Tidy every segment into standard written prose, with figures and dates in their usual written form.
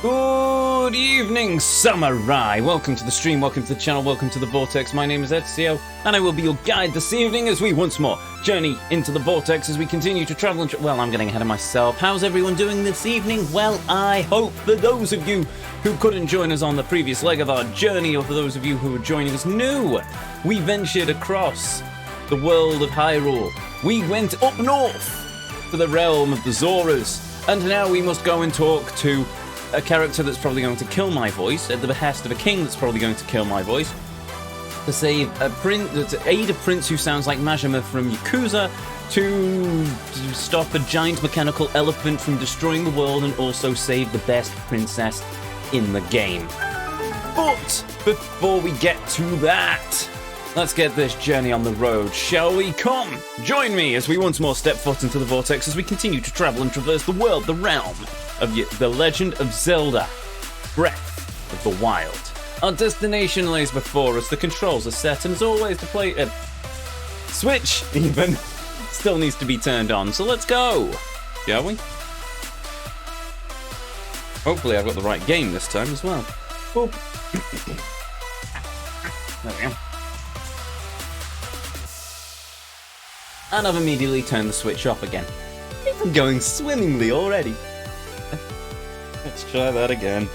Good evening, Samurai! Welcome to the stream, welcome to the channel, welcome to the Vortex. My name is Ezio, and I will be your guide this evening as we once more journey into the Vortex as we continue to travel and well, I'm getting ahead of myself. How's everyone doing this evening? Well, I hope for those of you who couldn't join us on the previous leg of our journey, or for those of you who are joining us new, we ventured across the world of Hyrule. We went up north to the realm of the Zoras, and now we must go and talk to a character that's probably going to kill my voice, at the behest of a king that's probably going to kill my voice, to save a prince, to aid a prince who sounds like Majima from Yakuza, to stop a giant mechanical elephant from destroying the world, and also save the best princess in the game. But before we get to that, let's get this journey on the road, shall we? Come, join me as we once more step foot into the Vortex as we continue to travel and traverse the world, the realm of the Legend of Zelda, Breath of the Wild. Our destination lays before us, the controls are set, and as always the switch even still needs to be turned on, so let's go, shall we? Hopefully I've got the right game this time as well. Boop. There we go. And I've immediately turned the switch off again. It's going swimmingly already. Let's try that again.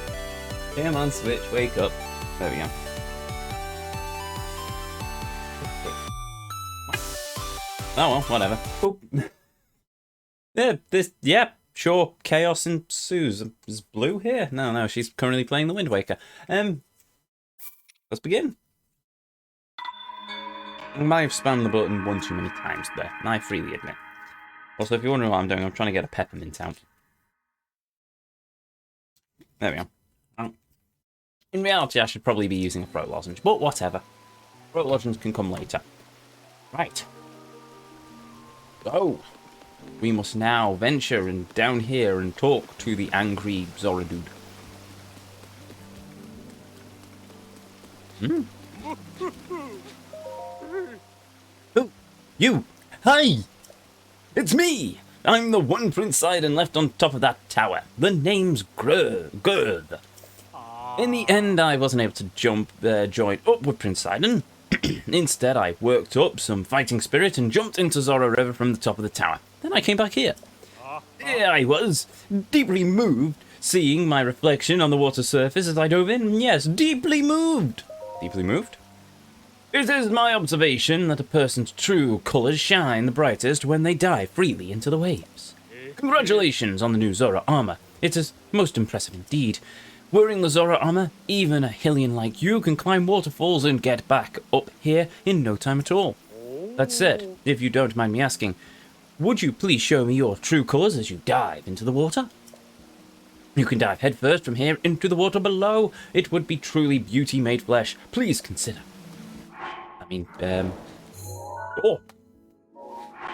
Come on, switch, wake up. There we go. Oh well, whatever. Boop. Yeah, sure, chaos ensues. Is Blue here? No, she's currently playing the Wind Waker. Let's begin. I might have spammed the button one too many times there, I freely admit. Also, if you're wondering what I'm doing, I'm trying to get a peppermint out. There we go. In reality, I should probably be using a throat lozenge, but whatever. Throat lozenge can come later. Right. Go. We must now venture and down here and talk to the Angry Zoro dude. Oh, you! Hi! It's me! I'm the one Prince Sidon left on top of that tower. The name's Gurd. In the end, I wasn't able to join up with Prince Sidon. Instead, I worked up some fighting spirit and jumped into Zoro River from the top of the tower. Then I came back here. Here I was, deeply moved, seeing my reflection on the water surface as I dove in. Yes, deeply moved. Deeply moved? It is my observation that a person's true colours shine the brightest when they dive freely into the waves. Congratulations on the new Zoro armour. It is most impressive indeed. Wearing the Zoro armour, even a Hylian like you can climb waterfalls and get back up here in no time at all. That said, if you don't mind me asking, would you please show me your true colours as you dive into the water? You can dive headfirst from here into the water below. It would be truly beauty made flesh. Please consider. Oh.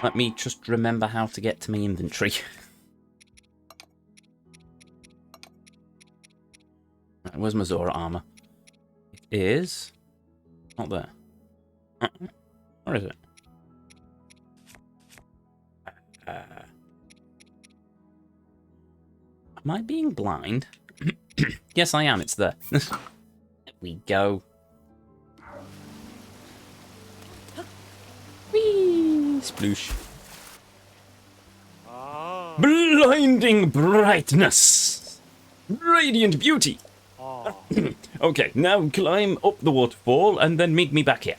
Let me just remember how to get to my inventory. Right, where's my Zoro armor? It is not there. Where is it? Am I being blind? Yes, I am. It's there. There we go. Whee! Sploosh. Blinding brightness! Radiant beauty! Okay, now climb up the waterfall and then meet me back here.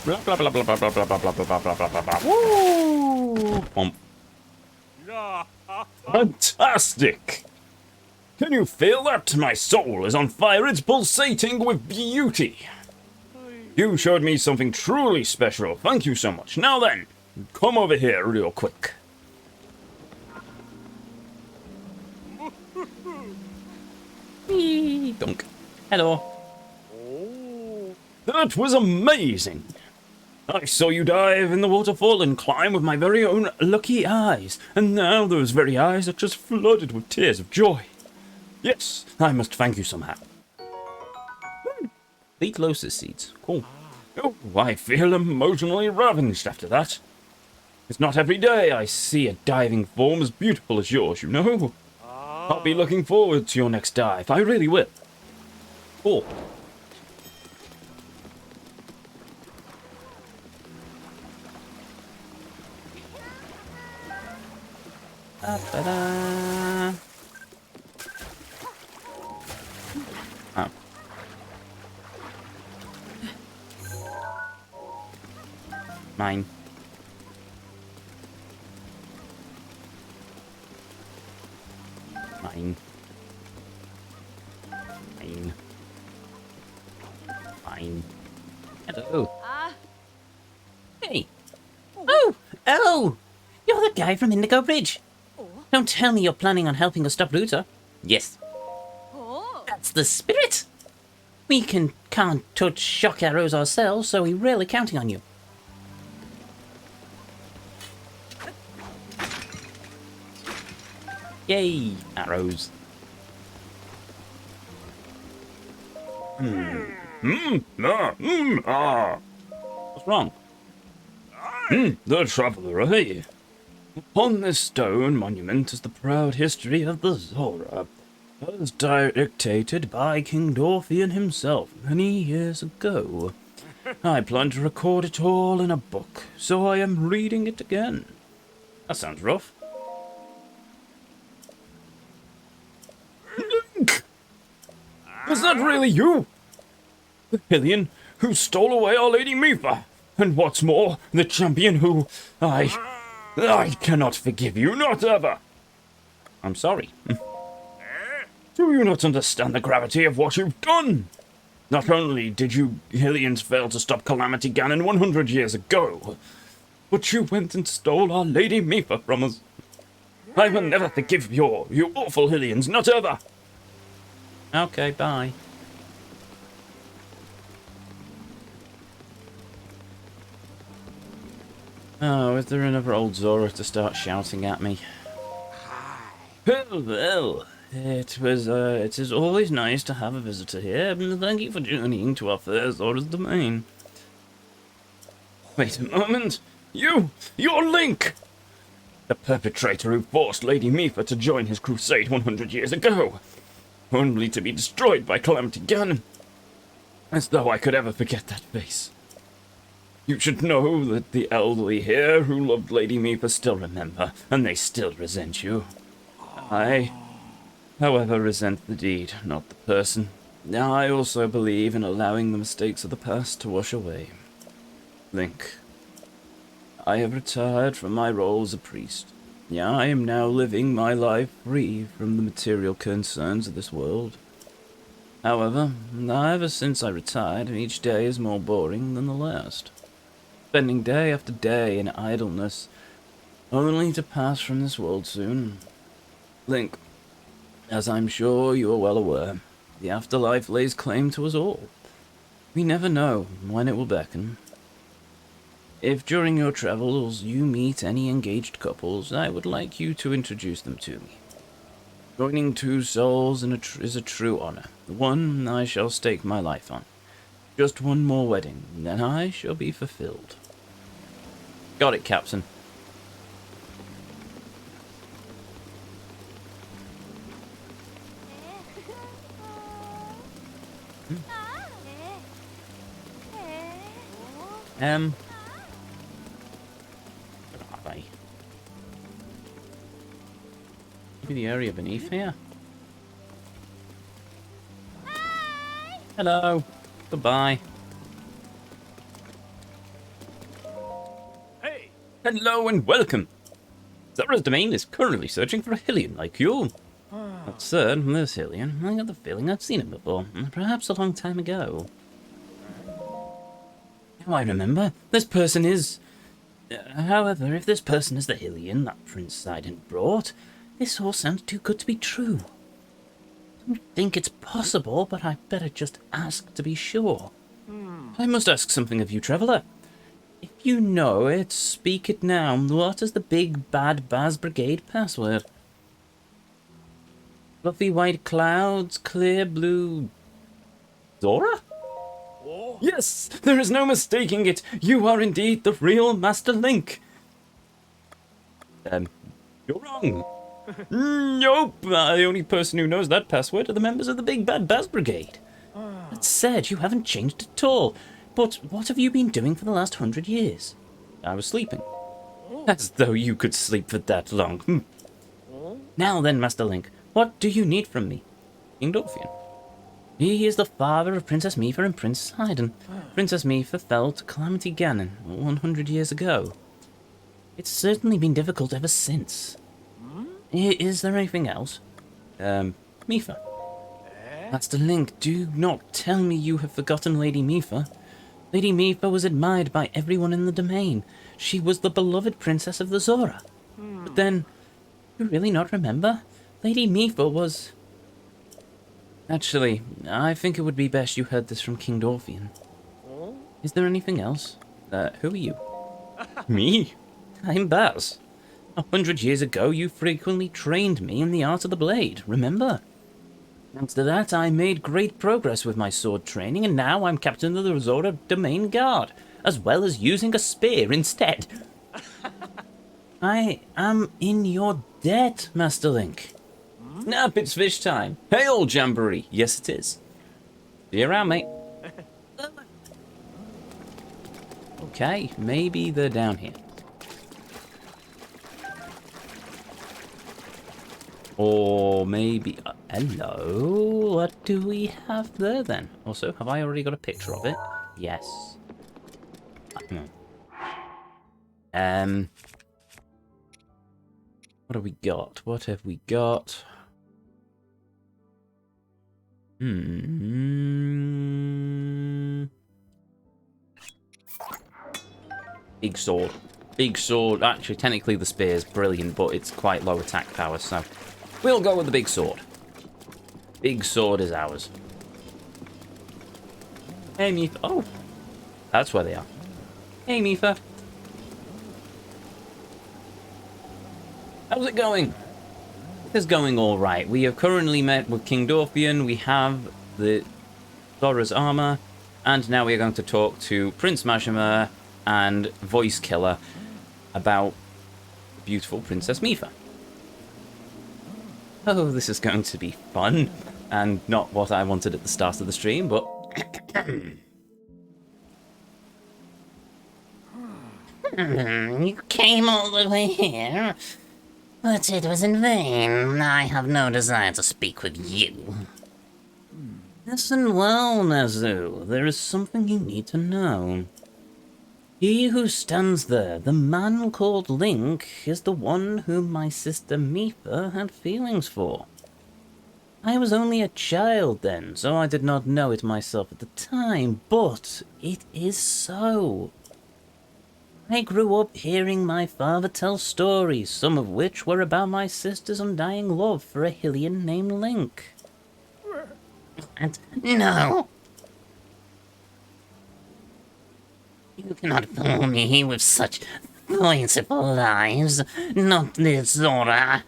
Blah blah blah blah blah blah blah blah blah blah blah blah blah blah. Woo! Bump. Fantastic! Can you feel that? My soul is on fire. It's pulsating with beauty. You showed me something truly special. Thank you so much. Now then, come over here real quick. Whee! Dunk. Hello. That was amazing. I saw you dive in the waterfall and climb with my very own lucky eyes, and now those very eyes are just flooded with tears of joy. Yes, I must thank you somehow. Complete lotus seeds. Cool. Oh, I feel emotionally ravaged after that. It's not every day I see a diving form as beautiful as yours, you know. I'll be looking forward to your next dive. I really will. Cool. Da-da-da. Oh. Mine. Mine. Mine. Mine. Hello. Hey. Oh! You're the guy from Indigo Bridge. Don't tell me you're planning on helping us stop Luther. Yes. That's the spirit. We can't touch shock arrows ourselves, so we're really counting on you. Yay, arrows. What's wrong? The traveller, eh? Upon this stone monument is the proud history of the Zora, as dictated by King Dorthian himself many years ago. I plan to record it all in a book, so I am reading it again. That sounds rough. Link! Was that really you? The Hylian who stole away Our Lady Mifa, and what's more, the champion who I cannot forgive you, not ever. I'm sorry. Do you not understand the gravity of what you've done? Not only did you Hylians fail to stop Calamity Ganon 100 years ago, but you went and stole Our Lady Mifa from us. I will never forgive you awful Hylians, not ever. Okay, bye. Oh, is there another old Zora to start shouting at me? Well, it is always nice to have a visitor here, and thank you for journeying to our fair Zora's domain. Wait a moment! You're Link! The perpetrator who forced Lady Mifa to join his crusade 100 years ago, only to be destroyed by Calamity Ganon. As though I could ever forget that face. You should know that the elderly here who loved Lady Mifa still remember, and they still resent you. I, however, resent the deed, not the person. I also believe in allowing the mistakes of the past to wash away. Link, I have retired from my role as a priest. I am now living my life free from the material concerns of this world. However, ever since I retired, each day is more boring than the last. Spending day after day in idleness, only to pass from this world soon. Link, as I'm sure you are well aware, the afterlife lays claim to us all. We never know when it will beckon. If during your travels you meet any engaged couples, I would like you to introduce them to me. Joining two souls is a true honor, one I shall stake my life on. Just one more wedding, then I shall be fulfilled. Got it, Captain. Where are they? Maybe the area beneath here? Hello. Goodbye. Hey! Hello and welcome. Zora's Domain is currently searching for a Hylian like you. Absurd, this Hylian. I got the feeling I've seen him before, perhaps a long time ago. Now I remember, this person is... however, if this person is the Hylian that Prince Sidon brought, this all sounds too good to be true. I don't think it's possible, but I better just ask to be sure. I must ask something of you, Traveller. If you know it, speak it now. What is the Big Bad Baz Brigade password? Fluffy white clouds, clear blue... Zora? Yes, there is no mistaking it. You are indeed the real Master Link. You're wrong. Nope. The only person who knows that password are the members of the Big Bad Baz Brigade. That said, you haven't changed at all. But what have you been doing for the last 100 years? I was sleeping. As though you could sleep for that long. Now then, Master Link, what do you need from me? King Dorfian. He is the father of Princess Mipha and Prince Sidon. Princess Mipha fell to Calamity Ganon 100 years ago. It's certainly been difficult ever since. Is there anything else? Mipha. Master Link, do not tell me you have forgotten Lady Mipha. Lady Mipha was admired by everyone in the domain. She was the beloved princess of the Zora. But then, you really not remember? Lady Mipha was... Actually, I think it would be best you heard this from King Dorfian. Is there anything else? Who are you? Me? I'm Baz. 100 years ago, you frequently trained me in the art of the blade, remember? Thanks to that, I made great progress with my sword training, and now I'm captain of the Zora Domain Guard, as well as using a spear instead. I am in your debt, Master Link. Snap, it's fish time. Hail, Jamboree. Yes, it is. See you around, mate. Okay, maybe they're down here. Or maybe... hello? What do we have there, then? Also, have I already got a picture of it? Yes. What have we got? What have we got? Big sword. Big sword. Actually, technically the spear is brilliant, but it's quite low attack power, so... we'll go with the big sword. Big sword is ours. Hey, Mipha. Oh, that's where they are. Hey, Mipha. How's it going? It's going all right. We have currently met with King Dorfian. We have the Zora's armor, and now we are going to talk to Prince Majima and Voice Killer about beautiful Princess Mipha. Oh, this is going to be fun, and not what I wanted at the start of the stream, but... You came all the way here, but it was in vain. I have no desire to speak with you. Listen well, Nazu. There is something you need to know. He who stands there, the man called Link, is the one whom my sister Mipha had feelings for. I was only a child then, so I did not know it myself at the time, but it is so. I grew up hearing my father tell stories, some of which were about my sister's undying love for a Hylian named Link. And no! You cannot fool me with such fanciful lies, not this Zora.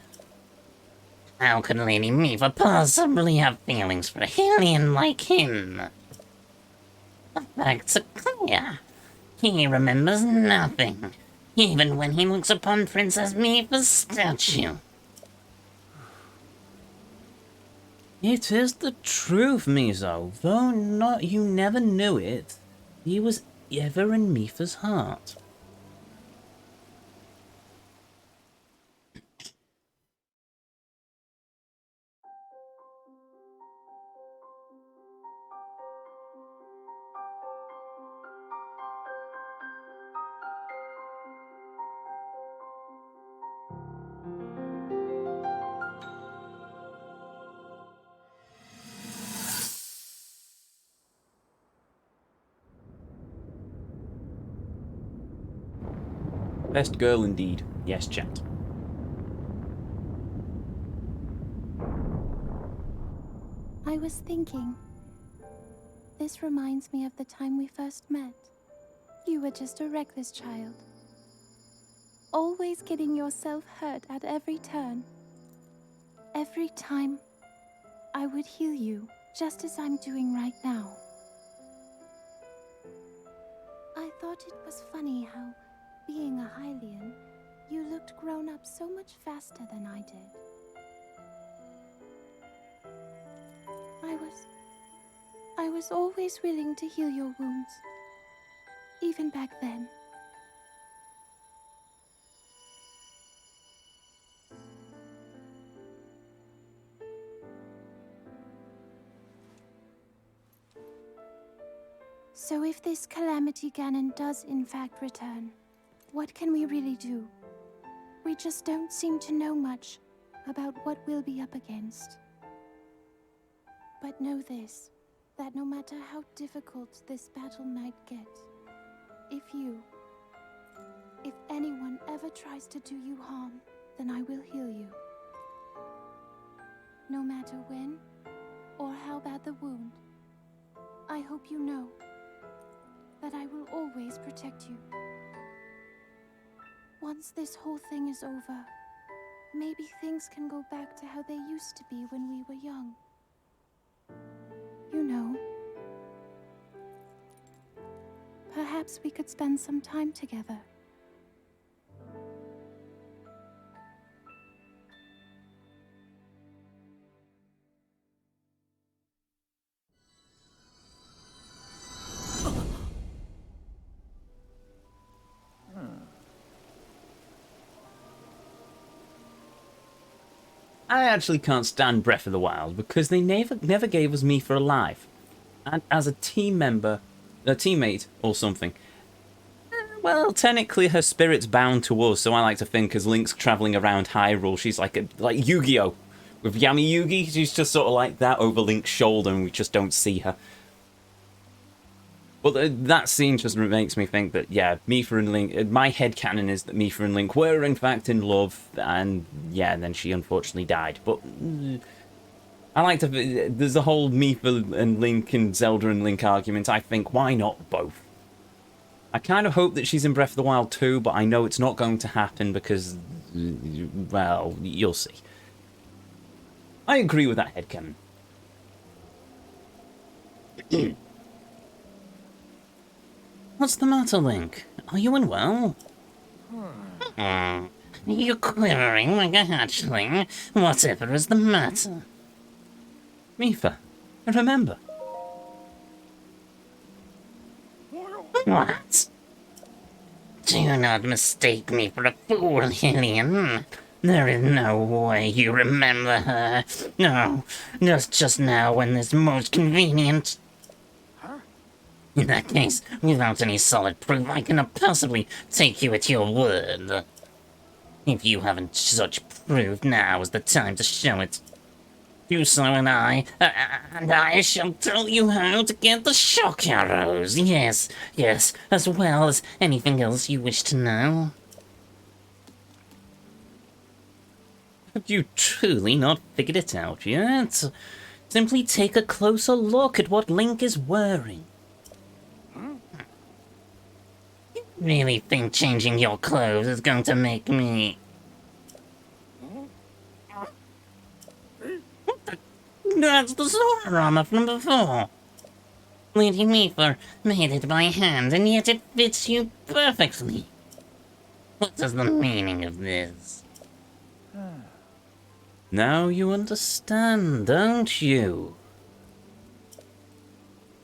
How could Lady Mipha possibly have feelings for a Hylian like him? The facts are clear. He remembers nothing, even when he looks upon Princess Mipha's statue. It is the truth, Mizo. Though not you never knew it, he was ever in Mipha's heart. Best girl indeed. Yes, chat. I was thinking. This reminds me of the time we first met. You were just a reckless child. Always getting yourself hurt at every turn. Every time, I would heal you, just as I'm doing right now. thought it was funny how, being a Hylian, you looked grown up so much faster than I did. I was always willing to heal your wounds, even back then. So if this Calamity Ganon does in fact return, what can we really do? We just don't seem to know much about what we'll be up against. But know this, that no matter how difficult this battle might get, if anyone ever tries to do you harm, then I will heal you. No matter when or how bad the wound, I hope you know that I will always protect you. Once this whole thing is over, maybe things can go back to how they used to be when we were young. You know, perhaps we could spend some time together. I actually can't stand Breath of the Wild because they never gave us Mipha alive. And as a team member, a teammate or something, well, technically her spirit's bound to us, so I like to think as Link's travelling around Hyrule, she's like Yu-Gi-Oh! With Yami Yugi, she's just sort of like that over Link's shoulder and we just don't see her. But that scene just makes me think that, yeah, Mipha and Link, my headcanon is that Mipha and Link were in fact in love, and yeah, then she unfortunately died. But I like to, there's the whole Mipha and Link and Zelda and Link argument. I think, why not both? I kind of hope that she's in Breath of the Wild too, but I know it's not going to happen because, well, you'll see. I agree with that headcanon. What's the matter, Link? Are you unwell? You're quivering like a hatchling. Whatever is the matter? Mipha, remember. What? Do not mistake me for a fool, Hylian. There is no way you remember her. No, just now when it's most convenient. In that case, without any solid proof, I cannot possibly take you at your word. If you haven't such proof, now is the time to show it. Do so and I shall tell you how to get the shock arrows. Yes, as well as anything else you wish to know. Have you truly not figured it out yet? Simply take a closer look at what Link is wearing. Really think changing your clothes is going to make me... That's the Zoro armor from before. Lady Mipha made it by hand, and yet it fits you perfectly. What is the meaning of this? Now you understand, don't you?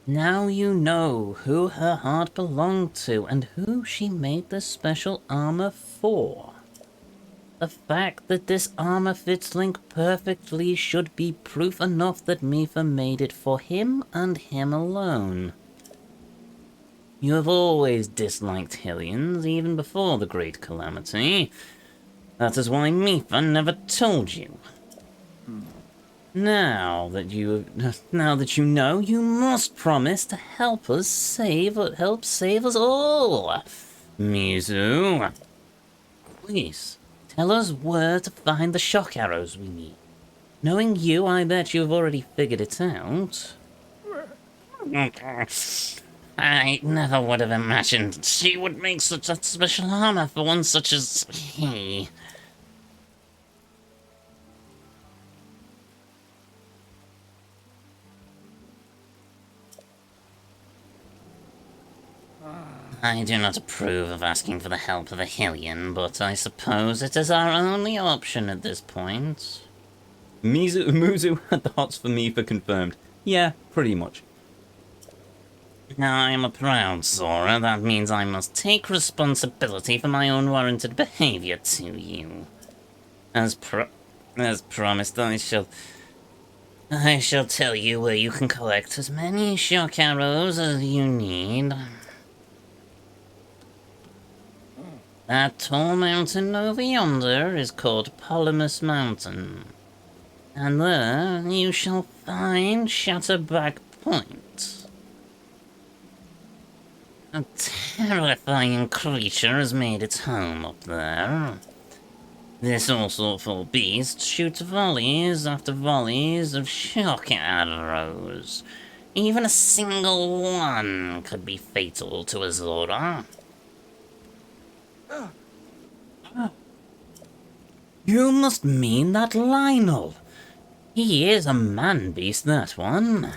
Now you know who her heart belonged to and who she made this special armor for. The fact that this armor fits Link perfectly should be proof enough that Mipha made it for him and him alone. You have always disliked Hylians, even before the Great Calamity. That is why Mipha never told you. Now that you know, you must promise to help save us all. Mizu, please tell us where to find the shock arrows we need. Knowing you, I bet you've already figured it out. I never would have imagined she would make such a special armor for one such as he. I do not approve of asking for the help of a Hylian, but I suppose it is our only option at this point. Muzu had the hots for me for confirmed. Yeah, pretty much. I am a proud Zora. That means I must take responsibility for my unwarranted behavior to you. As promised, I shall tell you where you can collect as many shock arrows as you need. That tall mountain over yonder is called Ploymus Mountain. And there you shall find Shatterback Point. A terrifying creature has made its home up there. This all-sortful beast shoots volleys after volleys of shock arrows. Even a single one could be fatal to a Zora. You must mean that Lynel. He is a man-beast, that one.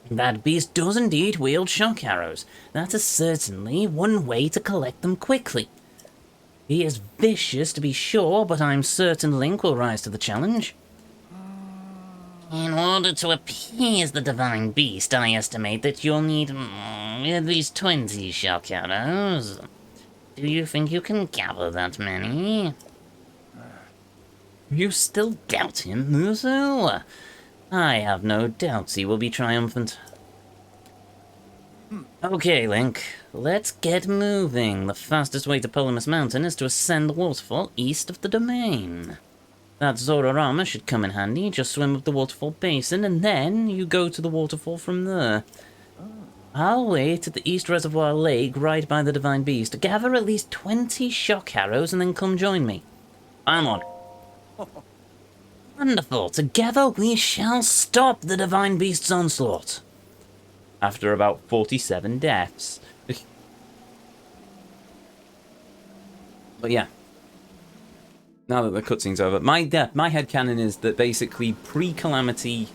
That beast does indeed wield shock arrows. That is certainly one way to collect them quickly. He is vicious, to be sure, but I'm certain Link will rise to the challenge. In order to appease the divine beast, I estimate that you'll need at least 20 shock arrows. Do you think you can gather that many? You still doubt him, Muzu? I have no doubts he will be triumphant. Okay, Link, let's get moving. The fastest way to Ploymus Mountain is to ascend the waterfall east of the domain. That Zora armor should come in handy. Just swim up the waterfall basin, and then you go to the waterfall from there. I'll wait at the East Reservoir Lake right by the Divine Beast. Gather at least 20 shock arrows, and then come join me. I'm on. Wonderful. Together we shall stop the Divine Beast's onslaught. After about 47 deaths. But yeah. Now that the cutscene's over, my headcanon is that basically pre-Calamity,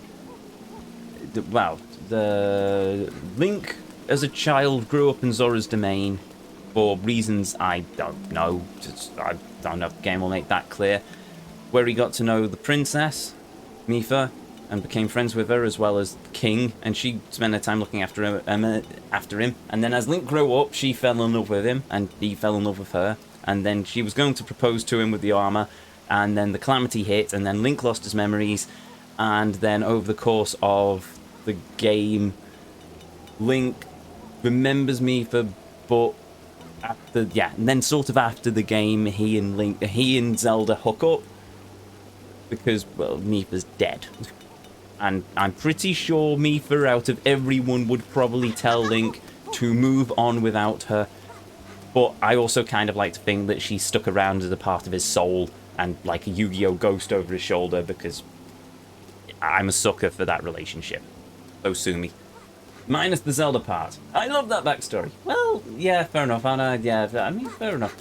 the Link as a child grew up in Zora's domain for reasons I don't know. I don't know if the game will make that clear. Where he got to know the princess, Mipha, and became friends with her, as well as the king, and she spent her time looking after him. And then as Link grew up, she fell in love with him, and he fell in love with her. And then she was going to propose to him with the armor, and then the Calamity hit, and then Link lost his memories, and then over the course of the game, Link remembers Mipha, but and then sort of after the game, he and Zelda hook up. Because, well, Mipha's dead. And I'm pretty sure Mipha, out of everyone, would probably tell Link to move on without her. But I also kind of like to think that she stuck around as a part of his soul and like a Yu-Gi-Oh ghost over his shoulder, because I'm a sucker for that relationship. So sue me. Minus the Zelda part. I love that backstory. Well, yeah, fair enough. Fair enough.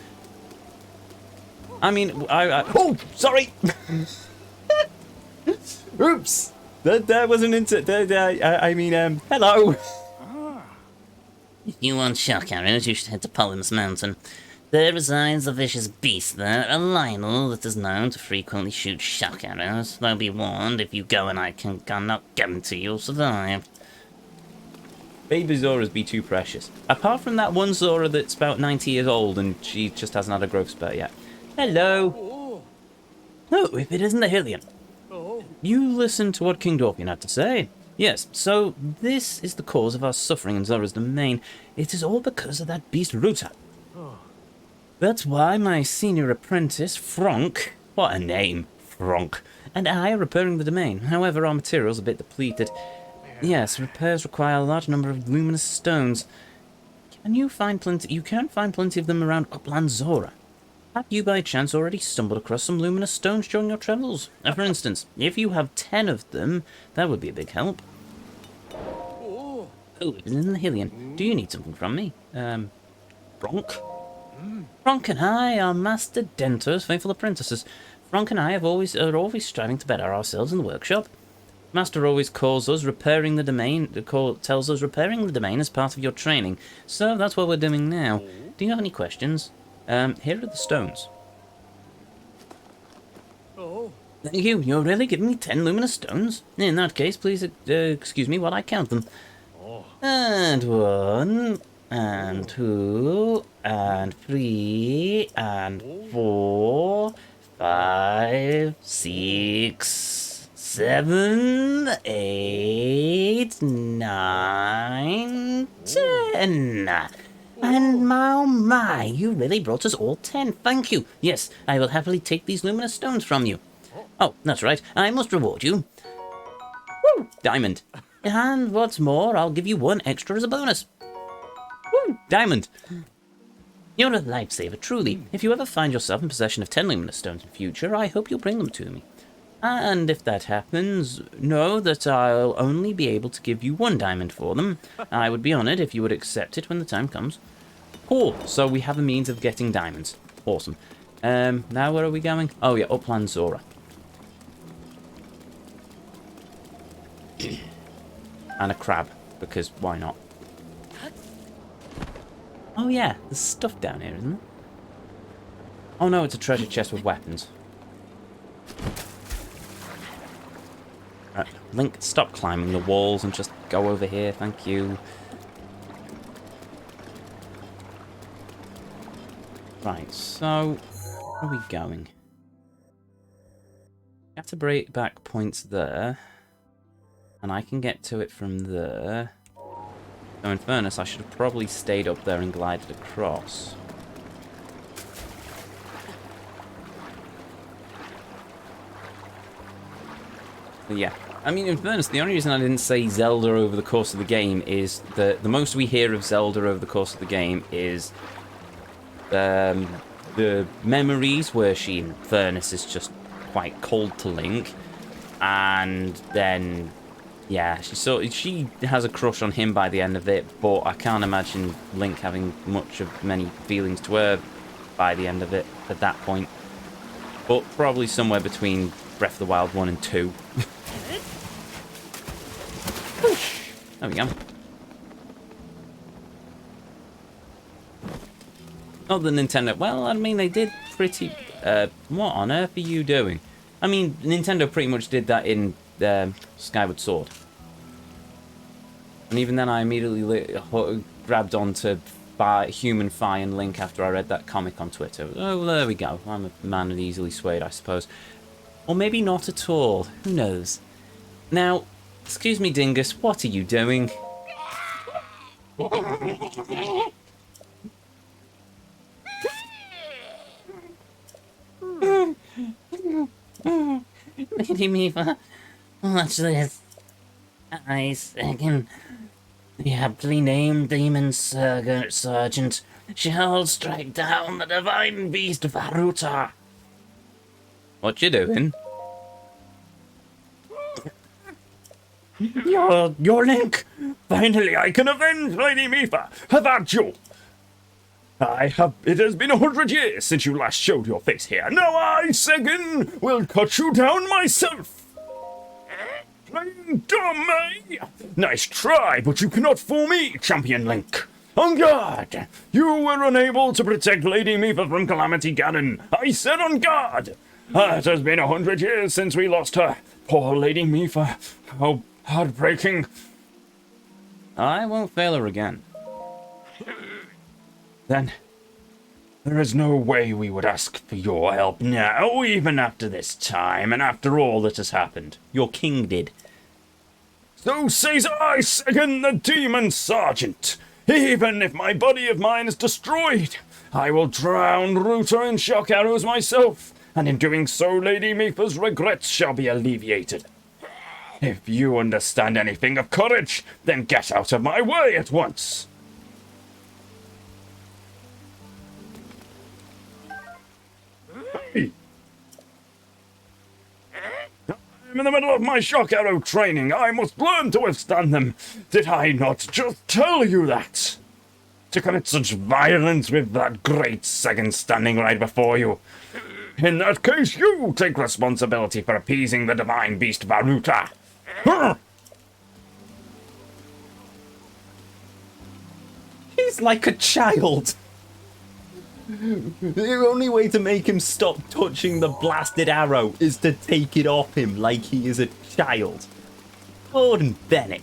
Oh, sorry! Oops! That wasn't into... hello! If you want shock arrows, you should head to Ploymus Mountain. There resides a vicious beast there, a Lynel that is known to frequently shoot shock arrows. Though be warned, if you go and I cannot guarantee you'll survive. Baby Zoras be too precious. Apart from that one Zora that's about 90 years old and she just hasn't had a growth spurt yet. Hello! Oh, if it isn't the Hylian. You listen to what King Dorpian had to say. Yes, so this is the cause of our suffering in Zora's domain. It is all because of that beast Ruta. That's why my senior apprentice, Franck, what a name, Franck, and I are repairing the domain. However, our material's a bit depleted. Yes, repairs require a large number of luminous stones. You can find plenty of them around Upland Zora. Have you by chance already stumbled across some luminous stones during your travels? For instance, if you have 10 of them, that would be a big help. Oh, it isn't the Hylian. Do you need something from me? Franck? Franck and I are Master Dento's faithful apprentices. Franck and I are always striving to better ourselves in the workshop. Master always calls us repairing the domain, tells us repairing the domain as part of your training. So that's what we're doing now. Do you have any questions? Here are the stones. Thank you. You're really giving me 10 luminous stones? In that case, please excuse me while I count them. And 1, and 2, and 3, and 4, 5, 6, 7, 8, 9, 10. And oh my, you really brought us all 10. Thank you. Yes, I will happily take these luminous stones from you. Oh, that's right. I must reward you. Woo! Diamond. And what's more, I'll give you 1 extra as a bonus. Woo! Diamond. You're a lifesaver, truly. If you ever find yourself in possession of 10 luminous stones in future, I hope you'll bring them to me. And if that happens, know that I'll only be able to give you 1 diamond for them. I would be honored if you would accept it when the time comes. Cool. So we have a means of getting diamonds. Awesome. Now where are we going? Oh yeah, Upland Zora. And a crab, because why not? Oh yeah, there's stuff down here, isn't there? Oh no, it's a treasure chest with weapons. Right, Link, stop climbing the walls and just go over here, thank you. Right, so where are we going? We have to break back points there. And I can get to it from there. So in fairness, I should have probably stayed up there and glided across. But yeah. I mean, in fairness, the only reason I didn't say Zelda over the course of the game is that the most we hear of Zelda over the course of the game is the memories where she, in fairness, is just quite cold to Link. And then... yeah, she has a crush on him by the end of it, but I can't imagine Link having much of many feelings to her by the end of it at that point. But probably somewhere between Breath of the Wild 1 and 2. There we go. Not the Nintendo. Well, I mean, they did pretty... what on earth are you doing? I mean, Nintendo pretty much did that in... Skyward Sword. And even then I immediately grabbed onto Human Fi and Link after I read that comic on Twitter. Oh, well, there we go. I'm a man and easily swayed, I suppose. Or maybe not at all. Who knows? Now, excuse me, Dingus, what are you doing? Lady Mifa, watch this. I second the aptly named Demon Sergeant shall strike down the divine beast Varuta. What you doing? Your Link! Finally I can avenge Lady Mifa! Have at you! It has been 100 years since you last showed your face here. Now I, Segin, will cut you down myself! Playing dumb, eh? Nice try, but you cannot fool me, Champion Link. On guard! You were unable to protect Lady Mifa from Calamity Ganon. I said on guard! It has been 100 years since we lost her. Poor Lady Mifa. How heartbreaking. I won't fail her again. Then, there is no way we would ask for your help now, even after this time, and after all that has happened. Your king did. So says I, Segin the Demon Sergeant. Even if my body of mine is destroyed, I will drown Ruta in shock arrows myself, and in doing so, Lady Mifa's regrets shall be alleviated. If you understand anything of courage, then get out of my way at once. I'm in the middle of my shock arrow training. I must learn to withstand them. Did I not just tell you that? To commit such violence with that great Segin standing right before you. In that case, you take responsibility for appeasing the divine beast Varuta. He's like a child. The only way to make him stop touching the blasted arrow is to take it off him like he is a child. Gordon Bennett.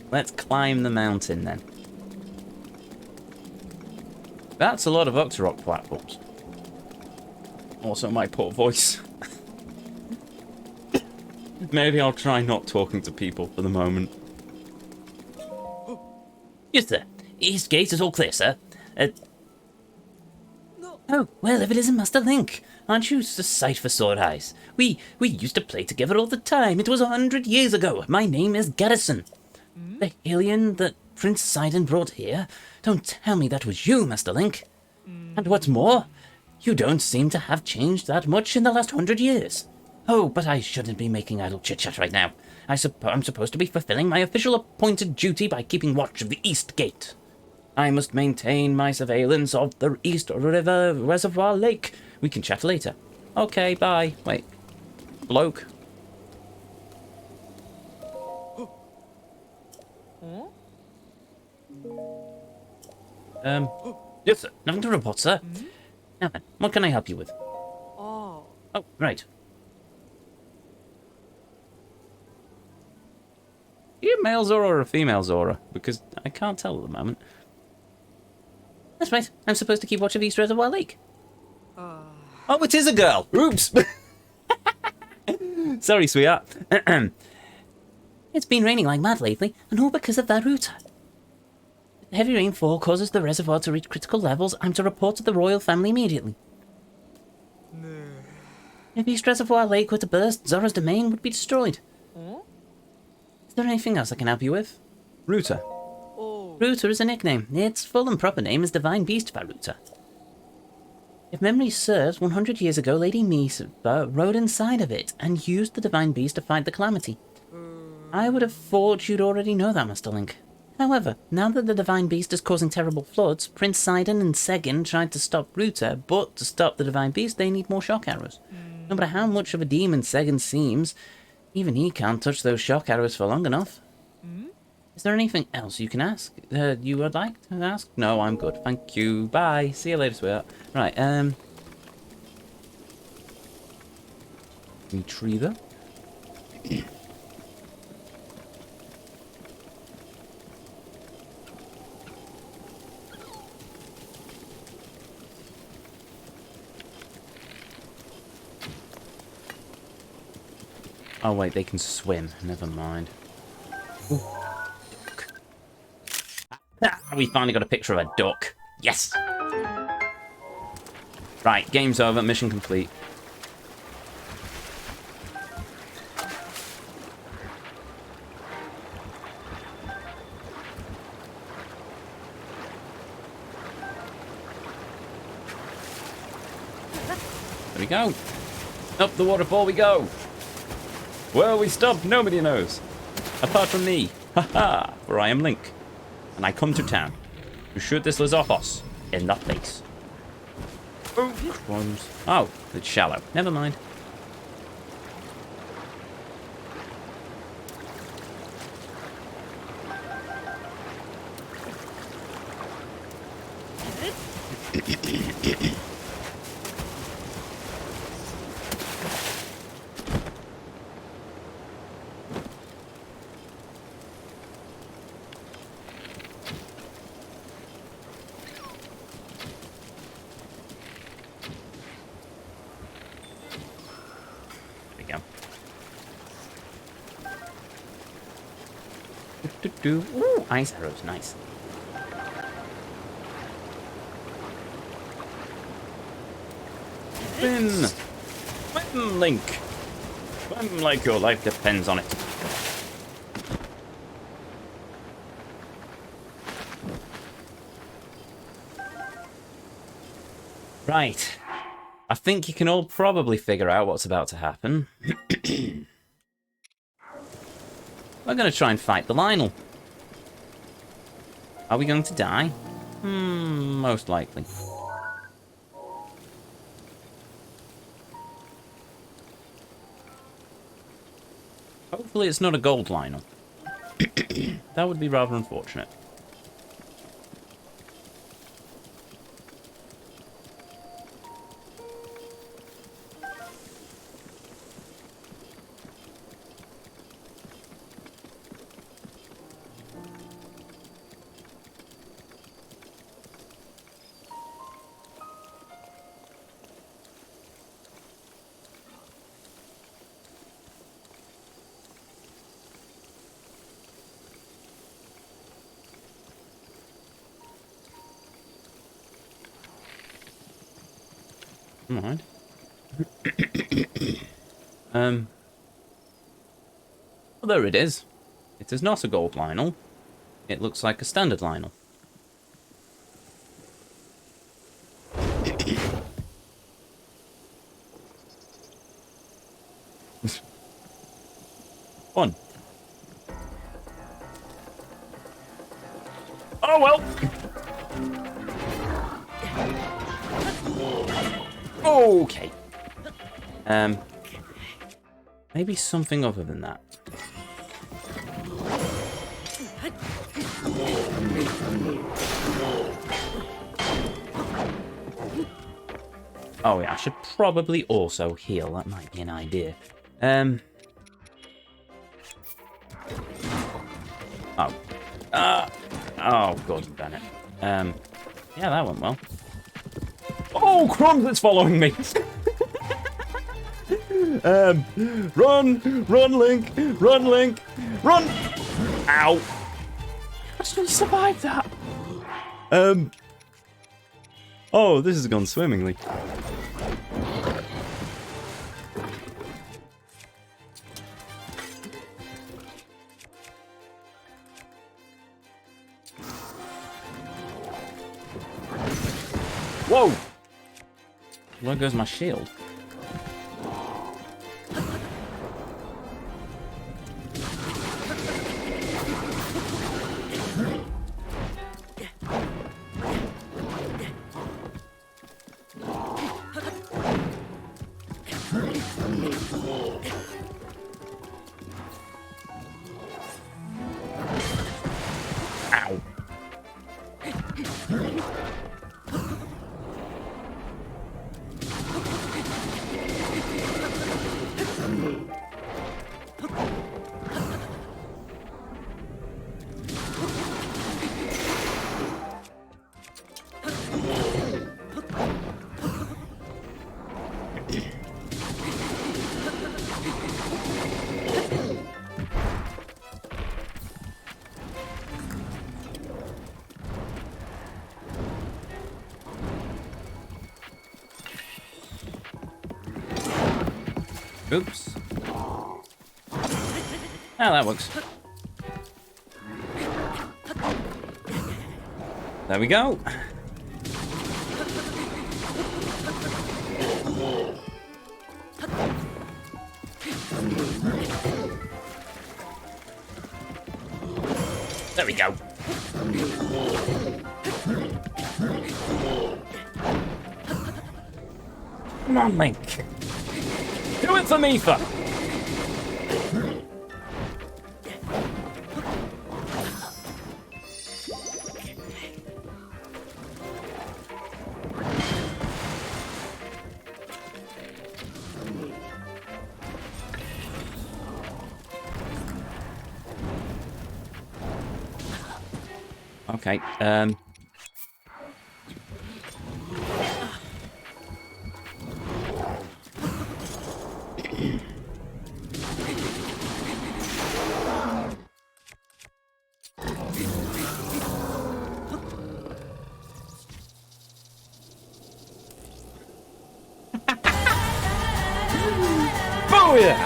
Let's climb the mountain then. That's a lot of Octorok platforms. Also my poor voice. Maybe I'll try not talking to people for the moment. Yes, sir. East gate is all clear, sir. Oh, well, if it isn't Master Link. Aren't you a sight for sore eyes? We used to play together all the time. It was 100 years ago. My name is Garrison. The alien that Prince Sidon brought here? Don't tell me that was you, Master Link. And what's more, you don't seem to have changed that much in the last 100 years. Oh, but I shouldn't be making idle chit-chat right now. I'm supposed to be fulfilling my official appointed duty by keeping watch of the East Gate. I must maintain my surveillance of the East River Reservoir Lake. We can chat later. Okay, bye. Wait. Bloke. Yes, sir. Nothing to report, sir. Now then, what can I help you with? Oh. Oh, right. Are you a male Zora or a female Zora? Because I can't tell at the moment. That's right. I'm supposed to keep watch of East Reservoir Lake. Oh, it is a girl! Oops! Sorry, sweetheart. It's been raining like mad lately, and all because of that router. If the heavy rainfall causes the reservoir to reach critical levels, I'm to report to the royal family immediately. If East Reservoir Lake were to burst, Zora's domain would be destroyed. Is there anything else I can help you with? Router. Router is a nickname. Its full and proper name is Divine Beast Varuta. If memory serves, 100 years ago, Lady Misa rode inside of it and used the Divine Beast to fight the Calamity. I would have thought you'd already know that, Master Link. However, now that the Divine Beast is causing terrible floods, Prince Sidon and Segin tried to stop Router, but to stop the Divine Beast, they need more shock arrows. No matter how much of a demon Segin seems, even he can't touch those shock arrows for long enough. Is there anything else you can ask? You would like to ask? No, I'm good. Thank you. Bye. See you later, sweetheart. Right, Retriever. Oh wait, they can swim. Never mind. We finally got a picture of a duck. Yes! Right, game's over. Mission complete. There we go. Up the waterfall we go. Where we stop, nobody knows. Apart from me. Haha, for I am Link. And I come to town to shoot this Lizarthos in the face. Oh, crumbs. Oh, it's shallow. Never mind. Ooh, ice arrows, nice. Swim! Swim, Link! Swim like your life depends on it. Right. I think you can all probably figure out what's about to happen. We're going to try and fight the Lynel. Are we going to die? Most likely. Hopefully it's not a gold Lynel. That would be rather unfortunate. Alright. Well, there it is. It is not a gold Lynel. It looks like a standard Lynel. Fun. Oh well. Okay. Maybe something other than that. Oh yeah, I should probably also heal. That might be an idea. Oh. Oh, God damn it. Yeah, that went well. Oh, crumbs, it's following me. Run, Link, run. Ow. I still survived that. Oh, this has gone swimmingly. Whoa! Where goes my shield? Ow. Oops. Ah, that works. There we go. There we go. Come on, Link. Do it for me, fuck. Okay, booyah!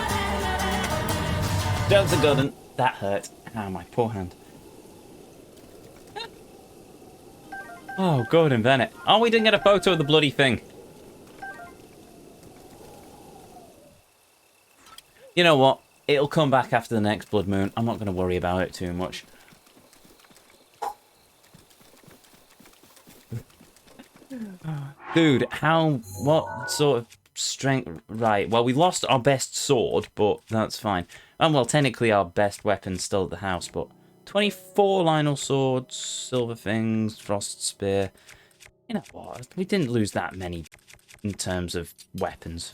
Delta Garden. That hurt. Ah, my poor hand. Oh, Gordon Bennett. Oh, we didn't get a photo of the bloody thing. You know what? It'll come back after the next Blood Moon. I'm not going to worry about it too much. Dude, what sort of strength? Right, well, we lost our best sword, but that's fine. And well, technically our best weapon's still at the house, but 24 Lynel swords, silver things, frost spear. You know what? We didn't lose that many in terms of weapons.